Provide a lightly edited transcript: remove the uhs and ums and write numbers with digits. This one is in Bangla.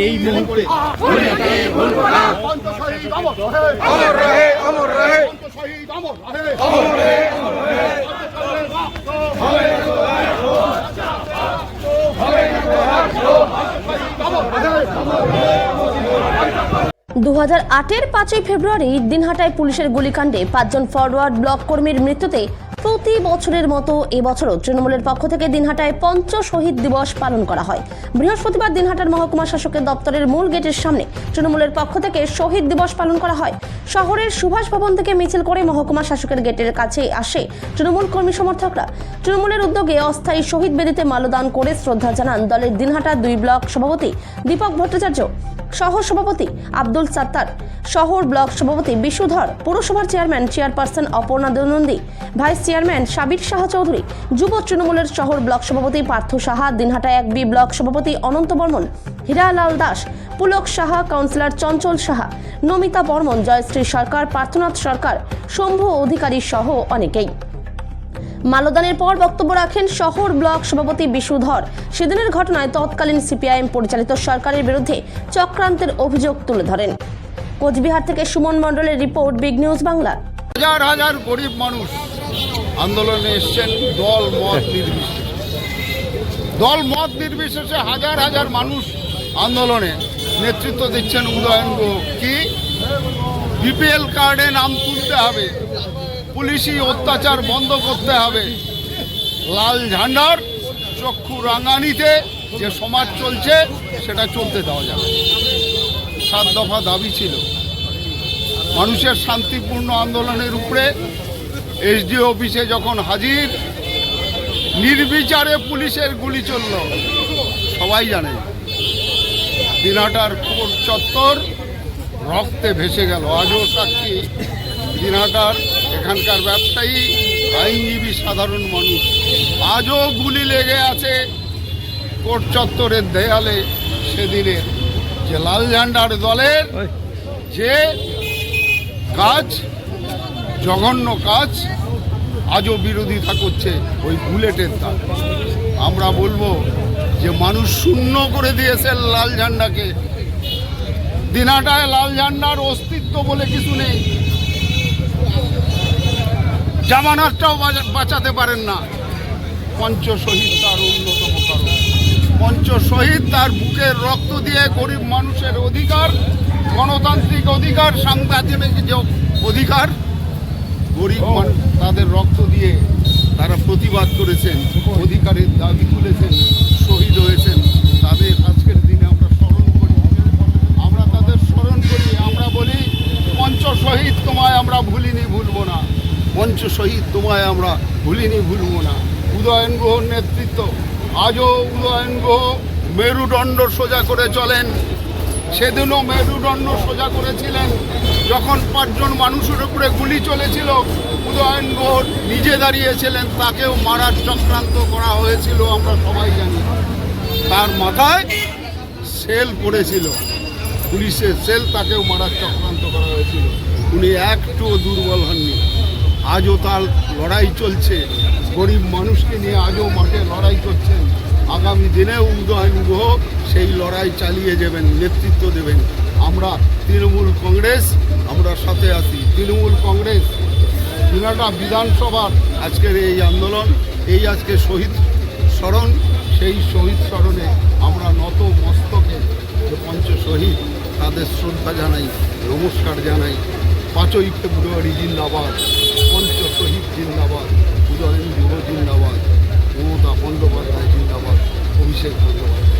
এই মুহূর্তে अमर रहे अमर रहे 2008-এর 5ই ফেব্রুয়ারি দিনহাটায় পুলিশের গুলিকাণ্ডে 5 জন ফরওয়ার্ড ব্লক কর্মীর মৃত্যুতে প্রতি বছরের মতো এবছরও তৃণমূলের পক্ষ থেকে দিনহাটায় পঞ্চ শহীদ দিবস পালন করা হয়। বৃহস্পতিবার দিনহাটার মহকুমা শাসকের দপ্তরের মূল গেটের সামনে তৃণমূলের পক্ষ থেকে শহীদ দিবস পালন করা হয়। শহরের সুভাষ ভবন থেকে মিছিল করে মহকুমা শাসকের গেটের কাছে আসে তৃণমূল কর্মী সমর্থকরা। তৃণমূলের উদ্যোগে অস্থায়ী শহীদ বেদিতে মাল্যদান করে শ্রদ্ধা জানান দলের দিনহাটা 2 ব্লক সভাপতি দীপক ভট্টাচার্য, সহ সভাপতি আব্দুল সাত্তার, শহর ব্লক সভাপতি বিশুধর, পৌরসভার chairperson Aparna Nandi, vice chairman Sabir Shah Chowdhury, যুব তৃণমূলের শহর ব্লক সভাপতি পার্থ সাহা, দিনহাটা 1B ব্লক সভাপতি অনন্ত বর্মন, হীরালাল দাস, পুলক সাহা, কাউন্সিলর চঞ্চল সাহা, নমিতা বর্মন, জয়শ্রী সরকার, পার্থনাথ সরকার, শম্ভু অধিকারী সহ অনেকেই। মাল্যদানের পর বক্তব্য রাখেন শহর ব্লক সভাপতি বিশুধর। সেদিনের ঘটনায় তৎকালীন সিপিআইএম পরিচালিত সরকারের বিরুদ্ধে চক্রান্তের অভিযোগ তুলে ধরেন। কোচবিহার থেকে সুমন মণ্ডলের রিপোর্ট, বিগ নিউজ বাংলা। হাজার হাজার গরিব মানুষ আন্দোলনে এসছেন দল মত নির্বিশেষে হাজার হাজার মানুষ আন্দোলনে নেতৃত্ব দিচ্ছেন। উদয়ন গুহ কি বিপিএল কার্ডে নাম তুলতে হবে, পুলিশি অত্যাচার বন্ধ করতে হবে, লাল ঝান্ডার চক্ষু রাঙানিতে যে সমাজ চলছে সেটা চলতে দেওয়া যাবে। 7 দফা দাবি ছিল। মানুষের শান্তিপূর্ণ আন্দোলনের উপরে এসডিও অফিসে যখন হাজির, নির্বিচারে পুলিশের গুলি চলল। সবাই জানে দিনহাটার কোর্ট চত্বর রক্তে ভেসে গেল। আজও সাক্ষী দিনহাটার এখানকার ব্যবসায়ী, আইনজীবী, সাধারণ মানুষ। আজও গুলি লেগে আছে কোর্ট চত্বরের দেয়ালে। সেদিনের যে লাল ঝান্ডার দলের যে কাজ, জঘন্য কাজ, আজও বিরোধিতা করছে ওই বুলেটের দাগ। আমরা বলবো যে মানুষ শূন্য করে দিয়েছে লাল ঝান্ডাকে। দিনহাটায় লাল ঝান্ডার অস্তিত্ব বলে কিছু নেই। জামানাতটাও বাঁচাতে পারেন না। পঞ্চ শহীদ তার অন্যতম কারণ। পঞ্চ শহীদ তার বুকের রক্ত দিয়ে গরিব মানুষের অধিকার, গণতান্ত্রিক অধিকার, সাংবিধানিক যে অধিকার, গরিব মানুষ তাদের রক্ত দিয়ে তারা প্রতিবাদ করেছেন, অধিকারের দাবি তুলেছেন, শহীদ হয়েছেন। তাদের আজকের দিনে আমরা স্মরণ করি, আমরা তাদের স্মরণ করি। আমরা বলি পঞ্চ শহীদ তোমায় আমরা ভুলিনি, ভুলব না। পঞ্চ শহীদ তোমায় আমরা ভুলিনি, ভুলব না। উদয়ন গুহর নেতৃত্ব, আজও উদয়ন গুহ মেরুদণ্ড সোজা করে চলেন। সেদিনও মেরুদণ্ড সোজা করেছিলেন যখন 5 জন মানুষের উপরে গুলি চলেছিল। উদয়ন গুহ নিজে দাঁড়িয়েছিলেন, তাকেও মারার চক্রান্ত করা হয়েছিল, আমরা সবাই জানি। তার মাথায় সেল পড়েছিল, পুলিশের সেল, তাকেও মারার চক্রান্ত করা হয়েছিল। উনি একটুও দুর্বল হননি। আজও তার লড়াই চলছে, গরিব মানুষকে নিয়ে আজও মাঠে লড়াই করছেন। আগামী দিনেও উদয়ন গুহ সেই লড়াই চালিয়ে যাবেন, নেতৃত্ব দেবেন। আমরা তৃণমূল কংগ্রেস, আমরা সাথে আছি। তৃণমূল কংগ্রেস দিনহাটা বিধানসভার আজকের এই আন্দোলন, এই আজকে শহীদ স্মরণ, সেই শহীদ স্মরণে আমরা নত মস্তকে যে পঞ্চ শহীদ তাদের শ্রদ্ধা জানাই, নমস্কার জানাই। 5ই ফেব্রুয়ারি জিন্দাবাদ, পঞ্চ শহীদ জিন্দাবাদ, উদয়ন গুহ জিন্দাবাদ, মমতা বন্দ্যোপাধ্যায় জিন্দাবাদ, অভিষেক বন্দ্যোপাধ্যায়।